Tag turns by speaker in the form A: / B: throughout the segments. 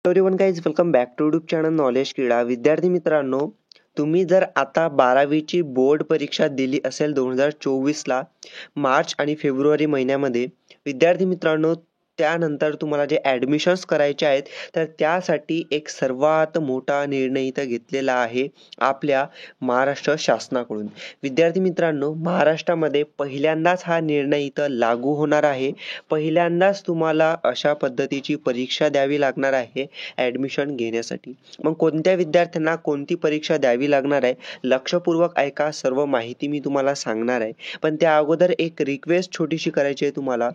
A: Everyone guys, welcome back to YouTube channel knowledge Krida. विद्यार्थी मित्रांनो, तुम्ही जर आता 12वीची बोर्ड परीक्षा दिली असेल 2024ला मार्च आणि फेब्रुवारी महिन्यामध्ये, विद्यार्थी मित्रांनो त्यानंतर तुम्हाला जे ॲडमिशन्स करायचे आहेत तर त्यासाठी एक सर्वात मोठा निर्णय इथं घेतलेला आहे आपल्या महाराष्ट्र शासनाकडून. विद्यार्थी मित्रांनो, महाराष्ट्रामध्ये पहिल्यांदाच हा निर्णय इथं लागू होणार आहे. पहिल्यांदाच तुम्हाला अशा पद्धतीची परीक्षा द्यावी लागणार आहे ॲडमिशन घेण्यासाठी. मग कोणत्या विद्यार्थ्यांना कोणती परीक्षा द्यावी लागणार आहे, लक्षपूर्वक ऐका. सर्व माहिती मी तुम्हाला सांगणार आहे, पण त्या अगोदर एक रिक्वेस्ट छोटीशी करायची आहे तुम्हाला.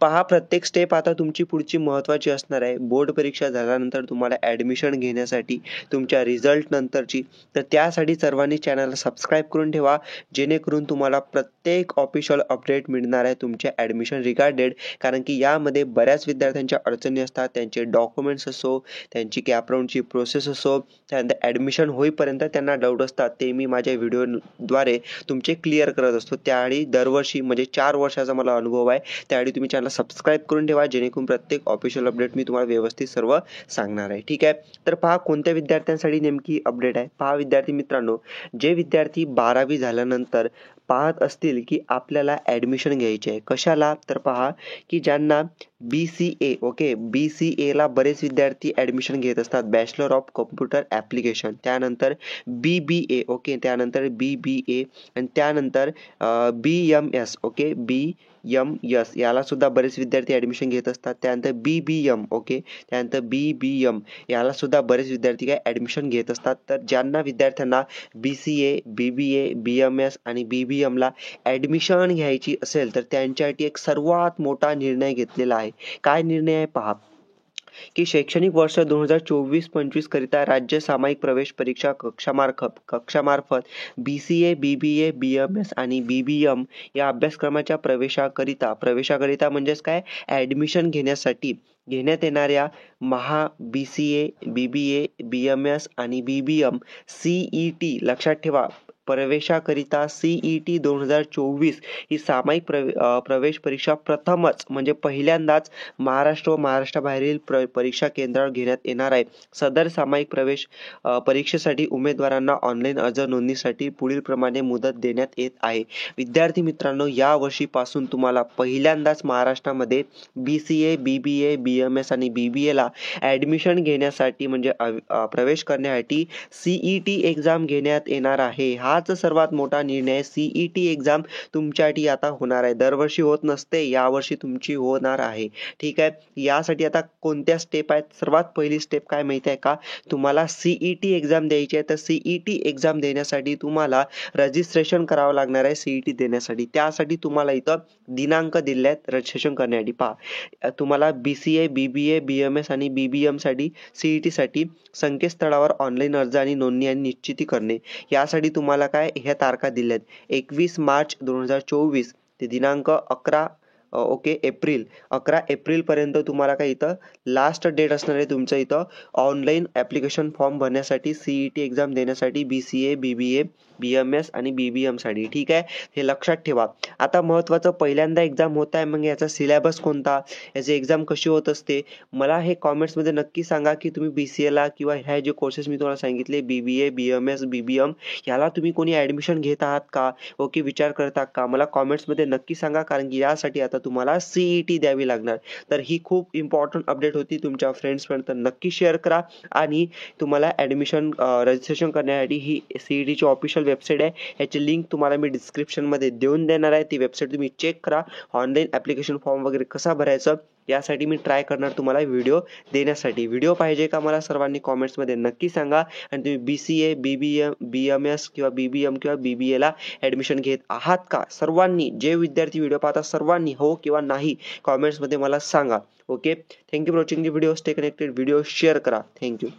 A: पहा, प्रत्येक स्टेप आता तुमची पुढची महत्त्वाची असणार आहे. बोर्ड परीक्षा झाल्यानंतर तुम्हाला ॲडमिशन घेण्यासाठी, तुमच्या रिझल्ट नंतरची, तर त्यासाठी सर्वांनी चॅनलला सबस्क्राईब करून ठेवा, जेणेकरून तुम्हाला प्रत्येक ऑफिशियल अपडेट मिळणार आहे तुमच्या ॲडमिशन रिगार्डेड. कारण की यामध्ये बऱ्याच विद्यार्थ्यांच्या अडचणी असतात, त्यांचे डॉक्युमेंट्स असो, त्यांची कॅपराऊंडची प्रोसेस असो, त्यानंतर ॲडमिशन होईपर्यंत त्यांना डाऊट असतात, ते मी माझ्या व्हिडिओद्वारे तुमचे क्लिअर करत असतो. त्यावेळी दरवर्षी म्हणजे 4 वर्षाचा मला अनुभव आहे, त्यावेळी तुम्ही चॅनल सबस्क्राईब करून ठेवा, जेणेकरून प्रत्येक ऑफिशियल अपडेट मी तुम्हाला व्यवस्थित सर्व सांगणार आहे. ठीक आहे, तर पहा कोणत्या विद्यार्थ्यांसाठी नेमकी अपडेट आहे. पहा विद्यार्थी मित्रांनो, जे विद्यार्थी 12वी झाल्यानंतर पाहत असतील की आपल्याला ॲडमिशन घ्यायचे आहे कशाला, तर पहा की ज्यांना BCA, ओके, BCAला बरेच विद्यार्थी ॲडमिशन घेत असतात, बॅचलर ऑफ कम्प्युटर ॲप्लिकेशन. त्यानंतर BBA, ओके, त्यानंतर BBA आणि त्यानंतर BMS, ओके, BMS याला सुद्धा बरेच विद्यार्थी ॲडमिशन घेत असतात. त्यानंतर BBM, ओके, त्यानंतर BBM याला सुद्धा बरेच विद्यार्थी काय ॲडमिशन घेत असतात. तर ज्यांना विद्यार्थ्यांना BCA, BBA, BMS आणि BBMला ॲडमिशन घ्यायची असेल तर त्यांच्यासाठी एक सर्वात मोठा निर्णय घेतलेला आहे. काय निर्णय आहे पहा, की शैक्षणिक वर्ष 2024-25 करिता राज्य सामायिक प्रवेश परीक्षा कक्षामार्फत BCA, BBA, BMS आणि BBM या अभ्यासक्रमाच्या प्रवेशाकरिता म्हणजेच काय, ॲडमिशन घेण्यासाठी घेण्यात येणाऱ्या BCA, BBA, BMS आणि BBM CET, लक्षात ठेवा, प्रवेशाकरिता CET 2024 ही सामायिक प्रवेश परीक्षा प्रथमच म्हणजे पहिल्यांदाच महाराष्ट्र व महाराष्ट्राबाहेरील परीक्षा केंद्रावर घेण्यात येणार आहे. सदर सामायिक प्रवेश परीक्षेसाठी उमेदवारांना ऑनलाईन अर्ज नोंदणीसाठी पुढील प्रमाणे मुदत देण्यात येत आहे. विद्यार्थी मित्रांनो, या वर्षीपासून तुम्हाला पहिल्यांदाच महाराष्ट्रामध्ये BCA, BBA, BMS आणि BBAला ॲडमिशन घेण्यासाठी म्हणजे प्रवेश करण्यासाठी CET एक्झाम घेण्यात येणार आहे. हाच सर्वात मोठा निर्णय. CET एक्झाम तुमच्यासाठी आता होणार आहे. दरवर्षी होत नसते, यावर्षी तुमची होणार आहे. ठीक आहे, यासाठी आता कोणत्या स्टेप आहेत. सर्वात पहिली स्टेप काय माहिती आहे का, तुम्हाला CET एक्झाम द्यायची आहे. तर CET एक्झाम देण्यासाठी तुम्हाला रजिस्ट्रेशन करावं लागणार आहे. CET देण्यासाठी त्यासाठी तुम्हाला इथं दिनांक दिले आहेत रजिस्ट्रेशन करण्यासाठी. पहा, तुम्हाला BCA, BBA, BMS आणि BBM साठी CET साठी संकेतस्थळावर ऑनलाईन अर्ज आणि नोंदणी आणि निश्चिती करणे, यासाठी तुम्हाला काय ह्या तारखा दिल्यात. 21 मार्च 2024 ते दिनांक 11 एप्रिल 11 एप्रिलपर्यंत तुम्हाला काय इथं लास्ट डेट असणार आहे तुमचं इथं ऑनलाईन ॲप्लिकेशन फॉर्म भरण्यासाठी, CET एक्झाम देण्यासाठी BCA, BBA, BMS आणि BBM साठी. ठीक आहे, हे लक्षात ठेवा. आता महत्त्वाचं, पहिल्यांदा एक्झाम होत आहे, मग याचा सिलेबस कोणता, याची एक्झाम कशी होत असते, मला हे कॉमेंट्समध्ये नक्की सांगा की तुम्ही BCAला किंवा ह्या जे कोर्सेस मी तुम्हाला सांगितले BBA, BMS, BBM याला तुम्ही कोणी ॲडमिशन घेत आहात का, ओके, विचार करता का, मला कॉमेंट्समध्ये नक्की सांगा. कारण की यासाठी आता तुम्हाला CET द्यावी लागणार. तर ही खूप इम्पॉर्टंट अपडेट होती. तुमच्या फ्रेंड्सपर्यंत नक्की शेअर करा. आणि तुम्हाला ॲडमिशन रजिस्ट्रेशन करण्यासाठी ही CETची ऑफिशियल वेबसाईट आहे, ह्याची लिंक तुम्हाला मी डिस्क्रिप्शनमध्ये देऊन देणार आहे. ती वेबसाईट तुम्ही चेक करा. ऑनलाईन ॲप्लिकेशन फॉर्म वगैरे कसा भरायचं यासाठी मी ट्राय करणार तुम्हाला व्हिडिओ देण्यासाठी. व्हिडिओ पाहिजे का मला सर्वांनी कॉमेंट्समध्ये नक्की सांगा. आणि तुम्ही BCA, BMS किंवा BBM किंवा BBAला ॲडमिशन घेत आहात का, सर्वांनी, जे विद्यार्थी व्हिडिओ पाहतात सर्वांनी हो किंवा नाही कॉमेंट्समध्ये मला सांगा. Okay, thank you for watching the video. Stay connected. Video share करा. थँक्यू.